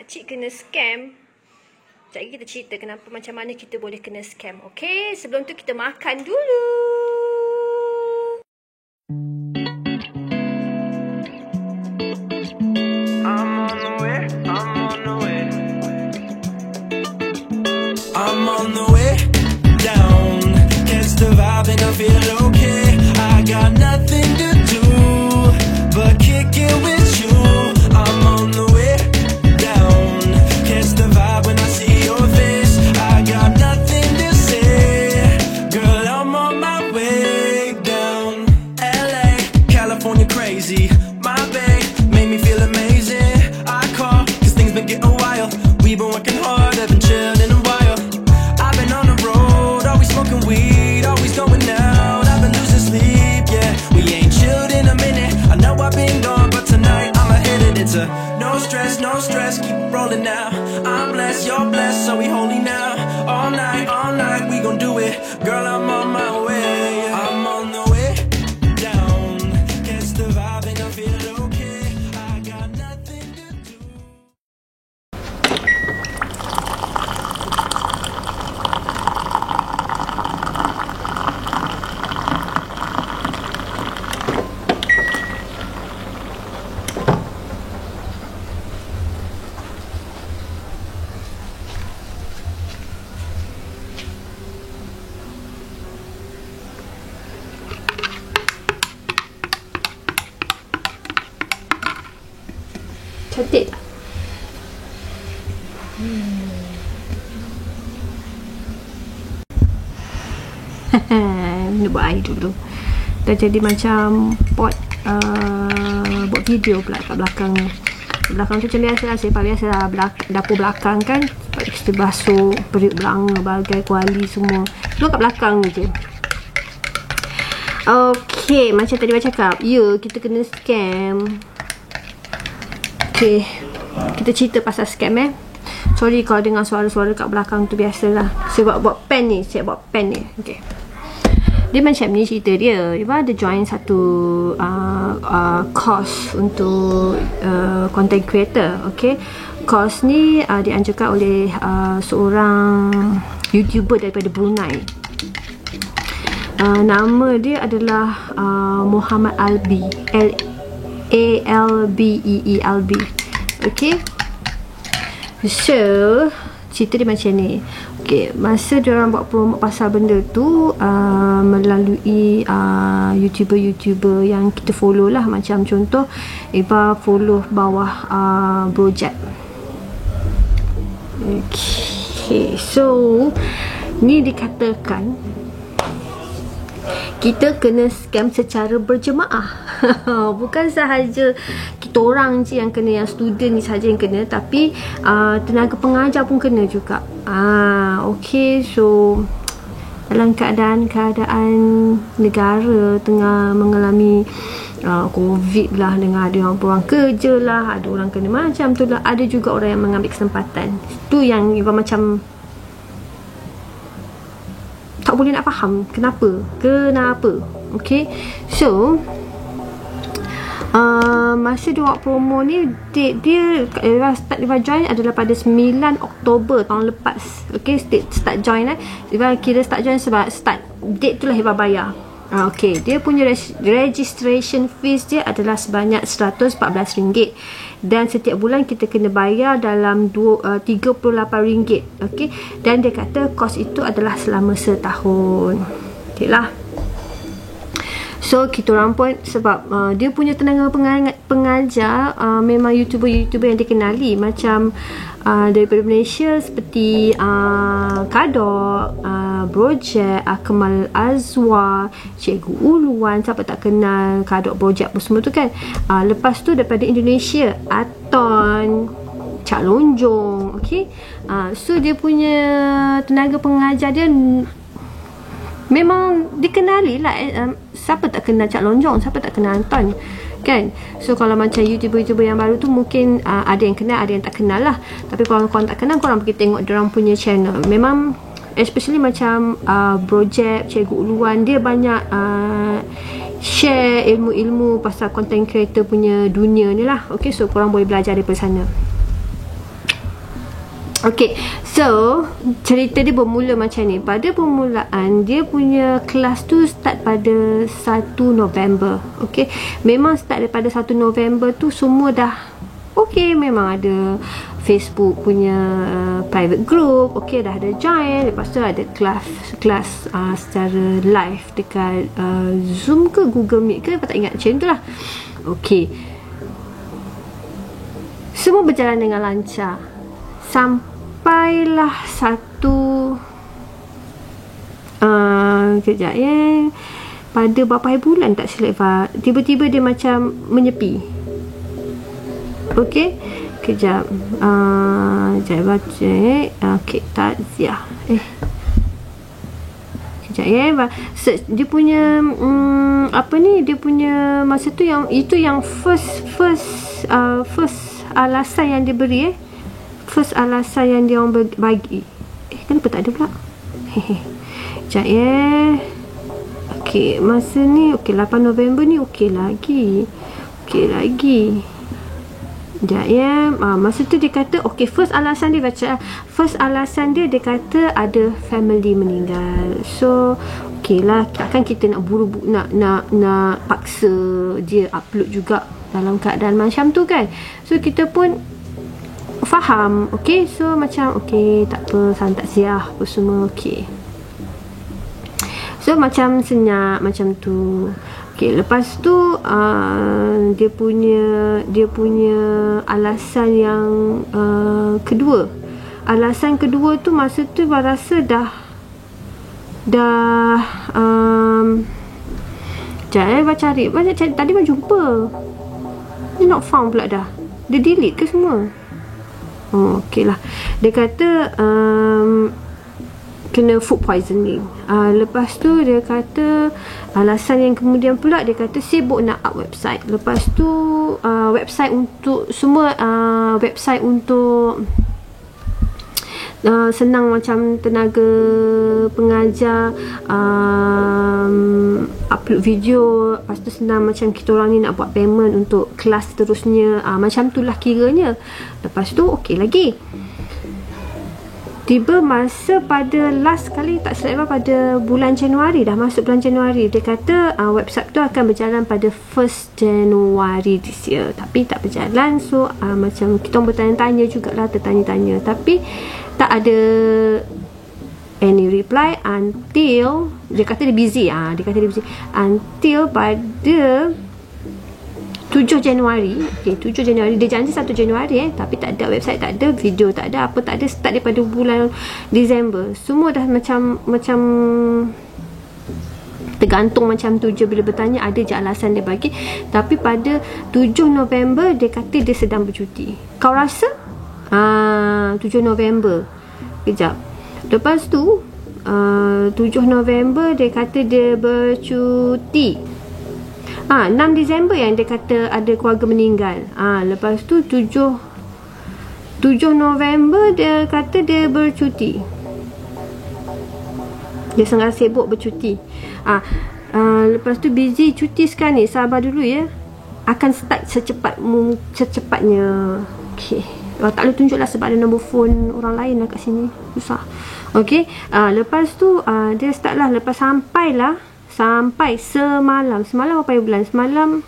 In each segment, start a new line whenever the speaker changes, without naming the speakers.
pakcik kena scam. Sekejap lagi kita cerita kenapa, macam mana kita boleh kena scam. Okay, sebelum tu kita makan dulu.
I'm on the way down. Catch the vibe and I feel okay. I got nothing to do but kick it with you. I'm on the way down. Catch the vibe when I see your face. I got nothing to say. Girl, I'm on my way down. LA, California crazy. My babe made me feel amazing. I call cause things been getting wild. We've been working hard, I've been chilling a while. I've been on the road, always smoking weed, always going out. I've been losing sleep, yeah. We ain't chilled in a minute. I know I've been gone, but tonight I'ma hit it. It's a no stress, keep it rolling now. I'm blessed, you're blessed, so we holy now. All night, we gon' do it. Girl, I'm on my way. I'm on the way down. Catch the vibe and I feel okay. I got nothing to do.
Cantik tak? Nak buat air dulu. Dah jadi macam buat video pula kat belakang ni. Belakang tu macam biasa lah, sepak biasa lah, dapur belakang kan. Kita basuh periuk belanga, bagai kuali semua. Semua kat belakang ni je. Okay, macam tadi Abang cakap, ya, kita kena scam. Okay, kita cerita pasal scam Sorry kalau dengar suara-suara kat belakang tu, biasalah. Saya buat pen ni, Okay, dia macam ni cerita dia. Dia ada join satu course untuk content creator. Okay, course ni dianjurkan oleh seorang YouTuber daripada Brunei. Nama dia adalah Muhammad Albi, Albee. Okay, so cerita dia macam ni. Okay, masa diorang buat promo pasal benda tu melalui YouTuber yang kita follow lah. Macam contoh Eva follow bawah Brojak. Okay, so ni dikatakan kita kena scam secara berjemaah. Bukan sahaja kita orang je yang kena, yang student ni saja yang kena, tapi tenaga pengajar pun kena juga. Okay, so dalam keadaan negara tengah mengalami COVID lah, dengan ada orang pulang kerja lah, ada orang kena macam tu lah, ada juga orang yang mengambil kesempatan. Tu yang Iba macam tak boleh nak faham kenapa. Okay, so masa dia buat promo ni, dia start join adalah pada 9 Oktober tahun lepas. Okay, start join Iba kira start join sebab start date tu lah Iba bayar. Okay, dia punya registration fees dia adalah sebanyak RM114, dan setiap bulan kita kena bayar dalam RM38. Okay, dan dia kata kos itu adalah selama setahun. Okay lah. So kita orang pun, sebab dia punya tenaga pengajar memang YouTuber yang dikenali, macam daripada Malaysia seperti Kadok, Brojak, Akmal Azwar, Cikgu Uluan. Siapa tak kenal Kadok, Brojak pun semua tu kan. Lepas tu daripada Indonesia, Aton, Cak Lonjong. Okay, so dia punya tenaga pengajar dia memang dikenali lah. Siapa tak kenal Cak Lonjong, siapa tak kenal Anton kan. So kalau macam YouTuber yang baru tu mungkin ada yang kenal, ada yang tak kenal lah. Tapi kalau korang tak kenal, korang pergi tengok diorang punya channel. Memang especially macam Brojak, Cikgu Uluan, dia banyak share ilmu-ilmu pasal content creator punya dunia ni lah. Okay, so korang boleh belajar daripada sana. Okay, so cerita dia bermula macam ni. Pada permulaan dia punya kelas tu start pada 1 November. Okay, memang start daripada 1 November tu semua dah okay, memang ada Facebook punya private group, okay, dah ada join. Lepas tu ada kelas secara live dekat Zoom ke Google Meet ke, apa tak ingat, macam tu lah. Okay, semua berjalan dengan lancar sampailah satu kejap ya, pada berapa hari bulan tak silap Eva, tiba-tiba dia macam menyepi. Okey, kejap sekejap baca okey, takziah kejap ya Eva. Dia punya apa ni, dia punya masa tu yang itu yang first alasan yang dia beri first alasan yang dia orang bagi. Kenapa tak ada pula? Sekejap ya. Okey, masa ni okey, 8 November ni okey lagi. Sekejap ya. Masa tu dia kata okey, first alasan dia baca. First alasan dia kata ada family meninggal. So okey lah, takkan kita nak buru-buru nak paksa dia upload juga dalam keadaan macam tu kan. So kita pun faham. Okay, so macam okay, tak apa, salam takziah apa semua, okay. So macam senyap macam tu. Okay, lepas tu dia punya alasan yang kedua. Alasan kedua tu masa tu saya rasa dah jangan cari banyak cari, tadi pun jumpa dia not found pula dah. Dia delete ke semua? Oh, okey lah. Dia kata kena food poisoning. Lepas tu dia kata alasan yang kemudian pula dia kata sibuk nak up website. Lepas tu website untuk semua website untuk senang macam tenaga pengajar upload video. Lepas tu senang macam kita orang ni nak buat payment untuk kelas seterusnya, macam tu lah kiranya. Lepas tu okey lagi. Tiba masa pada last kali tak silap pada bulan Januari, dah masuk bulan Januari, dia kata website tu akan berjalan pada 1st Januari this year, tapi tak berjalan. So macam kita bertanya-tanya jugalah, tertanya-tanya, tapi tak ada any reply until dia kata dia busy. Dia kata dia busy until pada 7 Januari. Okay, 7 Januari dia janji 1 Januari tapi tak ada website, tak ada video, tak ada apa, tak ada, start daripada bulan Disember. Semua dah macam tergantung macam tu je. Bila bertanya ada je alasan dia bagi. Tapi pada 7 November dia kata dia sedang bercuti. Kau rasa? 7 November. Kejap. Lepas tu 7 November dia kata dia bercuti. 6 Disember yang dia kata ada keluarga meninggal. Lepas tu 7 November dia kata dia bercuti. Dia sangat sibuk bercuti. Lepas tu busy cuti sekarang ni. Sabar dulu ya. Akan start secepatnya. Okey. Tak boleh tunjuklah sebab ada nombor phone orang lain lah kat sini. Susah. Okey. Lepas tu dia start lah. Lepas sampai semalam berapa bulan? Semalam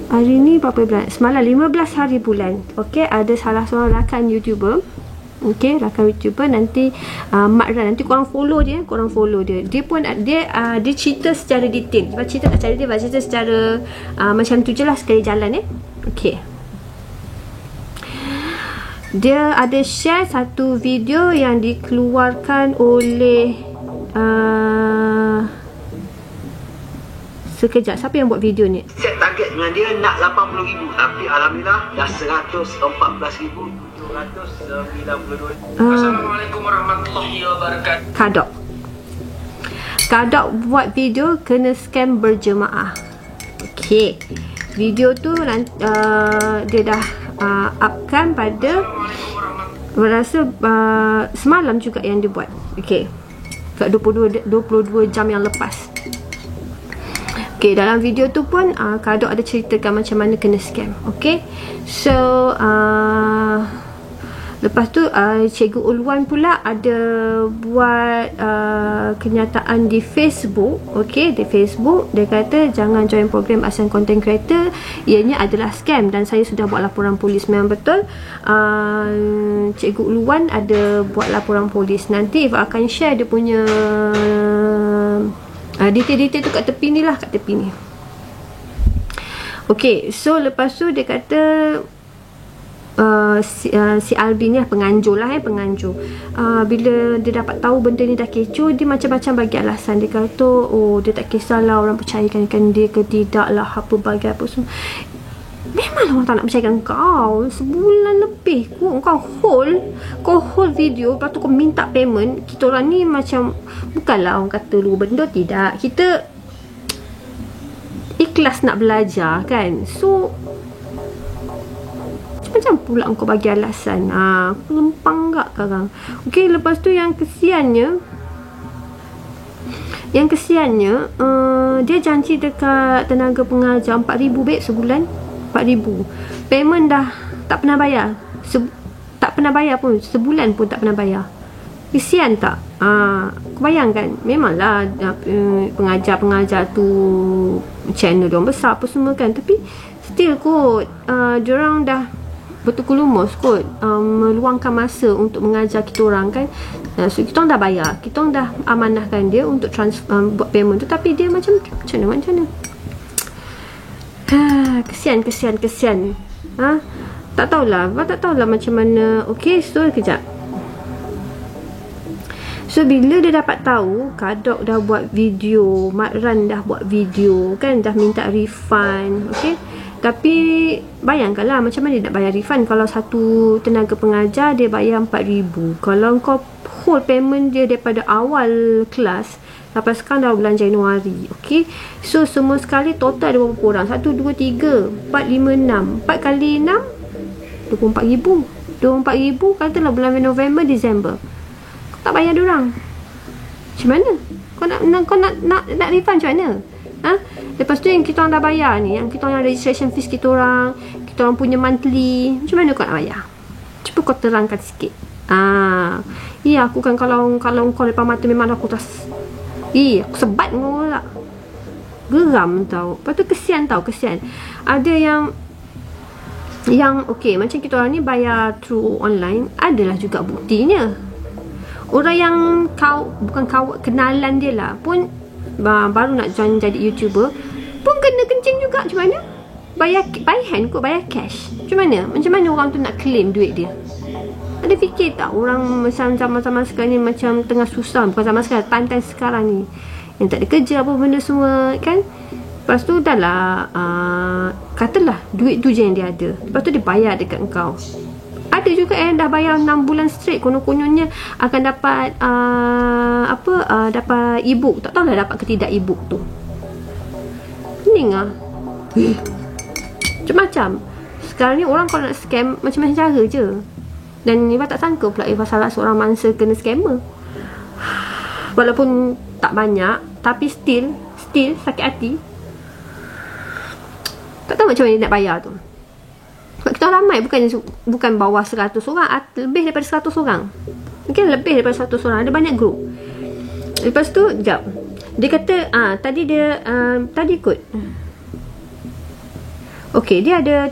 hari ni berapa bulan? Semalam 15 hari bulan. Okey, ada salah seorang rakan YouTuber. Okey, rakan YouTuber nanti Mak Ran, nanti korang follow dia. Dia pun dia cerita secara detail. Dia cerita tak cara dia, cerita secara macam tu je lah sekali jalan Okey. Dia ada share satu video yang dikeluarkan oleh sekejap, siapa yang buat video ni?
Set target dengan dia nak 80,000, tapi alhamdulillah dah 114,792. Assalamualaikum warahmatullahi wabarakatuh.
Kadok buat video kena scam berjemaah. Okey. Video tu dia dah upkan pada berasa semalam juga yang dibuat. Okey. Kat 22 jam yang lepas. Okay, dalam video tu pun Kak Dok ada ceritakan macam mana kena scam. Okay, so lepas tu Cikgu Ulwan pula ada buat kenyataan di Facebook. Okay, di Facebook dia kata jangan join program ASEAN Content Creator, ianya adalah scam, dan saya sudah buat laporan polis. Memang betul, Cikgu Ulwan ada buat laporan polis. Nanti Eva akan share dia punya detail-detail tu kat tepi ni lah, kat tepi ni. Okay, so lepas tu dia kata si Albi ni penganjur lah, penganjur. Bila dia dapat tahu benda ni dah kecoh, dia macam-macam bagi alasan. Dia kata dia tak kisahlah orang percayakan dia ke tidak lah, apa bagi apa semua. Memang orang tak nak percayakan kau. Sebulan lebih kau hold video, lepas tu kau minta payment. Kita orang ni macam, bukanlah orang kata lu benda, tidak, kita ikhlas nak belajar kan. So macam pula kau bagi alasan. Aku lempang gak sekarang. Okay, lepas tu yang kesiannya dia janji dekat tenaga pengajar 4,000 babe sebulan. 4,000 payment dah tak pernah bayar. Tak pernah bayar pun, sebulan pun tak pernah bayar. Kesian tak? Kau bayangkan, memanglah pengajar-pengajar tu channel diorang besar apa semua kan, tapi still kot diorang dah betul lumus kot meluangkan masa untuk mengajar kita orang kan. So kita orang dah bayar, kita orang dah amanahkan dia untuk buat payment tu, tapi dia macam mana kesian. Tak tahulah macam mana. Okay, so kejap. So bila dia dapat tahu Kak Dok dah buat video, Mat Ran dah buat video kan, dah minta refund. Okay, tapi bayangkanlah macam mana dia nak bayar refund kalau satu tenaga pengajar dia bayar 4,000. Kalau kau hold payment dia daripada awal kelas sampai sekarang dah bulan Januari. Okay, so semua sekali total ada berapa orang? 1, 2, 3, 4, 5, 6. 4 kali 6 24,000. 24,000 katalah bulan November, Disember. Kau tak bayar diorang, macam mana? Kau nak refund macam mana? Lepas tu yang kita orang dah bayar ni, yang kita orang registration fees kita orang punya monthly, macam mana kau nak bayar? Cuba kau terangkan sikit. Ya, aku kan kalau kau depan mata memang aku aku sebat kau lah. Geram tau. Lepas tu kesian. Ada yang okay, macam kita orang ni bayar through online, adalah juga buktinya. Orang yang bukan kenalan dia lah pun baru nak join jadi YouTuber pun kena kencing juga. Macam mana? Bayar by hand kot, bayar cash. Macam mana orang tu nak claim duit dia? Ada fikir tak orang macam zaman-zaman sekarang ni macam tengah susah, bukan zaman sekarang, time sekarang ni yang tak ada kerja apa benda semua kan. Lepas tu dah lah katalah duit tu je yang dia ada, lepas tu dia bayar dekat kau. Ada juga yang dah bayar 6 bulan straight, konon-kononnya akan dapat dapat e-book. Tak tahulah dapat ke tidak e-book tu. Pening lah. Macam-macam. Sekarang ni orang kalau nak scam macam-macam cara je. Dan Eva tak sangka pula Eva salah seorang mangsa kena scammer. Walaupun tak banyak, tapi still sakit hati. Tak tahu macam mana dia nak bayar tu. Sebab kita ramai, bukan bawah 100 orang, lebih daripada 100 orang. Mungkin lebih daripada 100 orang. Ada banyak grup. Lepas tu, sekejap. Dia kata, tadi kot. Okay, dia ada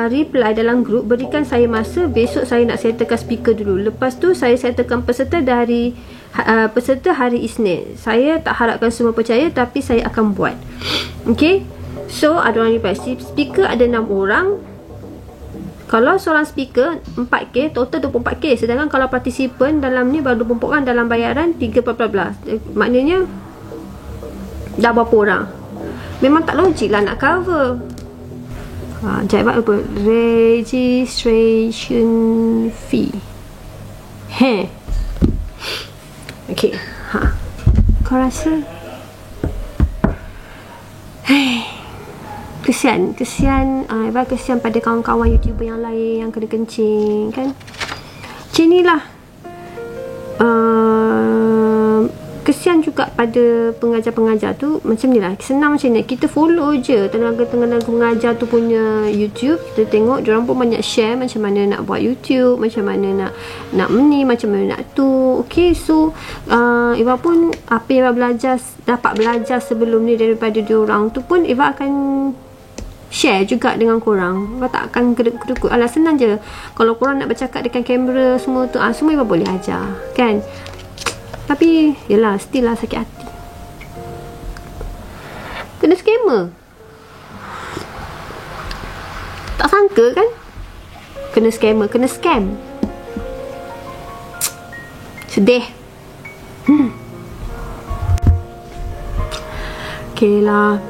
reply dalam grup, berikan saya masa, besok saya nak settlekan speaker dulu. Lepas tu saya settlekan peserta hari Isnin. Saya tak harapkan semua percaya, tapi saya akan buat. Okay, so ada orang reply, speaker ada 6 orang. Kalau seorang speaker 4K, total 24K. Sedangkan kalau partisipan dalam ni baru 24 orang dalam bayaran 3.14. Maknanya dah berapa orang? Memang tak logik lah nak cover. Jawab apa? Registration fee. Okay. Kau rasa? Kesian Eva kesian pada kawan-kawan YouTuber yang lain yang kena kencing kan. Macam ni lah. kesian juga pada pengajar-pengajar tu. Macam ni lah, senang macam ni, kita follow je tenaga pengajar tu punya YouTube. Kita tengok diorang pun banyak share macam mana nak buat YouTube, macam mana nak ni, macam mana nak tu. Okay, so Eva pun apa yang Eva dapat belajar sebelum ni daripada diorang tu pun Eva akan share juga dengan korang. Eva tak akan kedekut-kedekut. Alah, senang je. Kalau korang nak bercakap dekat kamera semua tu, semua Eva boleh ajar, kan? Tapi yelah, still lah sakit hati. Kena scammer. Tak sangka kan? Kena scammer, kena scam. Sedih. Okay lah.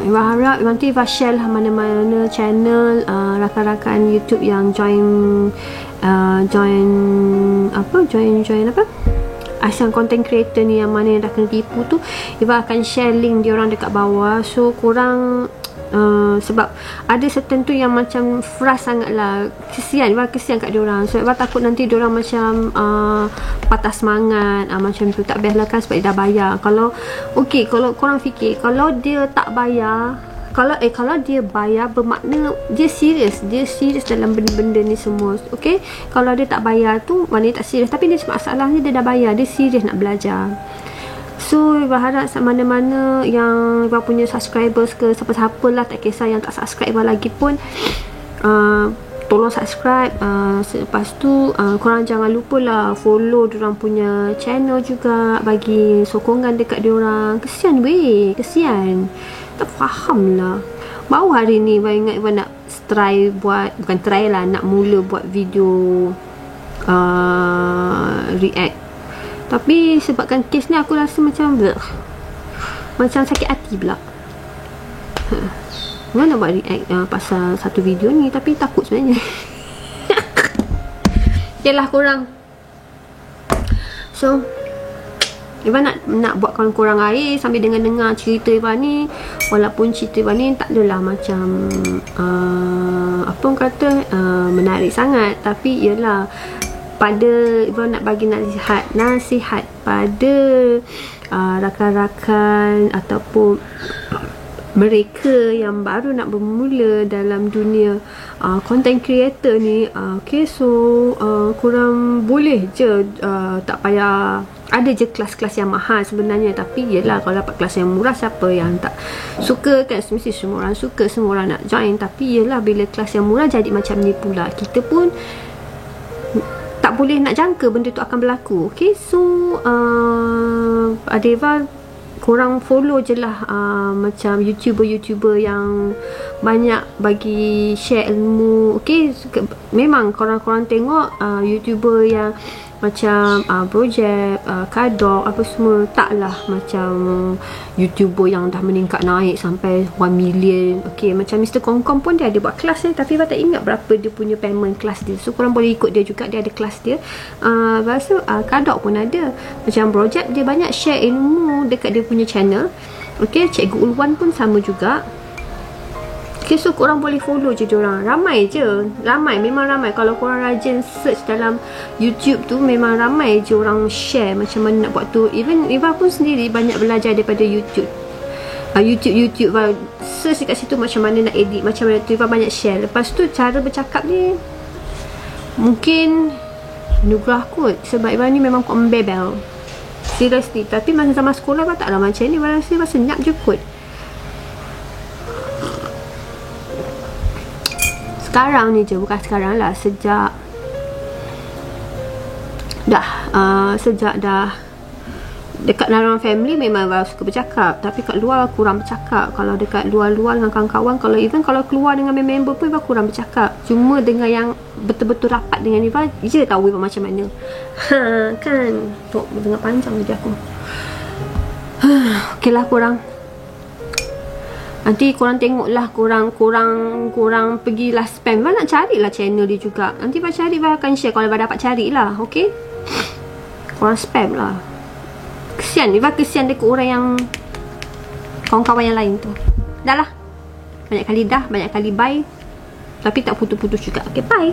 Eva harap nanti Eva share lah mana-mana channel rakan-rakan YouTube yang join apa? Asal content creator ni yang mana yang dah kena tipu tu, Eva akan share link diorang dekat bawah. So korang sebab ada certain tu yang macam frust sangat lah. Kesian, Eva kesian kat diorang. So Eva takut nanti diorang macam patah semangat, macam tu. Tak best lah kan, sebab dia dah bayar. Kalau korang fikir, kalau dia tak bayar, kalau dia bayar, bermakna dia serius dalam benda-benda ni semua. Okay, kalau dia tak bayar tu maknanya tak serius. Tapi dia masalahnya dia dah bayar, dia serius nak belajar. So Eva harap mana-mana yang Eva punya subscribers ke siapa-siapa lah, tak kisah yang tak subscribe Eva lagi pun, tolong subscribe. Lepas tu korang jangan lupa lah follow diorang punya channel juga, bagi sokongan dekat diorang. Kesian weh, kesian. Tak faham lah. Baru hari ni Eva ingat Eva nak try buat, bukan try lah, nak mula buat video react. Tapi sebabkan kes ni aku rasa macam macam sakit hati pula. Mana buat react pasal satu video ni, tapi takut sebenarnya. Yelah korang. So Eva nak buatkan korang air sambil dengar cerita Eva ni. Walaupun cerita Eva ni tak adalah macam apa orang kata menarik sangat, tapi ialah pada Eva nak bagi nasihat pada rakan-rakan ataupun mereka yang baru nak bermula dalam dunia content creator ni. Okay, so korang boleh je tak payah. Ada je kelas-kelas yang mahal sebenarnya, tapi yelah kalau dapat kelas yang murah, siapa yang tak suka kan? Mesti semua orang suka, semua orang nak join. Tapi yelah bila kelas yang murah jadi macam ni pula, kita pun tak boleh nak jangka benda tu akan berlaku. Okay, so Eva, korang follow je lah macam YouTuber yang banyak bagi share ilmu. Okay, memang korang tengok YouTuber yang macam projek, kadok apa semua, taklah macam YouTuber yang dah meningkat naik sampai 1 million. Okay, macam Mr. Kongkong pun dia ada buat kelas ni, tapi Eva tak ingat berapa dia punya payment kelas dia. So korang boleh ikut dia juga, dia ada kelas dia. Rasa kadok pun ada. Macam projek, dia banyak share ilmu dekat dia punya channel. Okay, Cikgu Ulwan pun sama juga. Okay, so korang boleh follow je diorang. Ramai je, memang ramai. Kalau korang rajin search dalam YouTube tu, memang ramai je orang share macam mana nak buat tu. Even Eva pun sendiri banyak belajar daripada YouTube. YouTube search dekat situ macam mana nak edit, macam mana tu, Eva banyak share. Lepas tu cara bercakap ni mungkin anugerah kot, sebab Eva ni memang kuat membebel, seriously. Tapi masa zaman sekolah Eva taklah macam ni. Eva rasa Eva senyap je kot. Sekarang ni je, bukan sekarang lah, sejak dah dekat dalam family memang suka bercakap, tapi kat luar kurang bercakap. Kalau dekat luar-luar dengan kawan-kawan, kalau keluar dengan member pun Eva kurang bercakap. Cuma dengan yang betul-betul rapat dengan Eva je tahu Eva macam mana. Kan tok dengar panjang je aku. Okey lah korang, nanti korang tengoklah, korang pergilah spam. Eva nak carilah channel dia juga. Nanti Eva cari, Eva akan share kalau Eva dapat carilah. Okay, korang spam lah. Kesian, Eva kesian dekat orang yang kawan-kawan yang lain tu. Dah lah, banyak kali bye, tapi tak putus-putus juga. Okay, bye.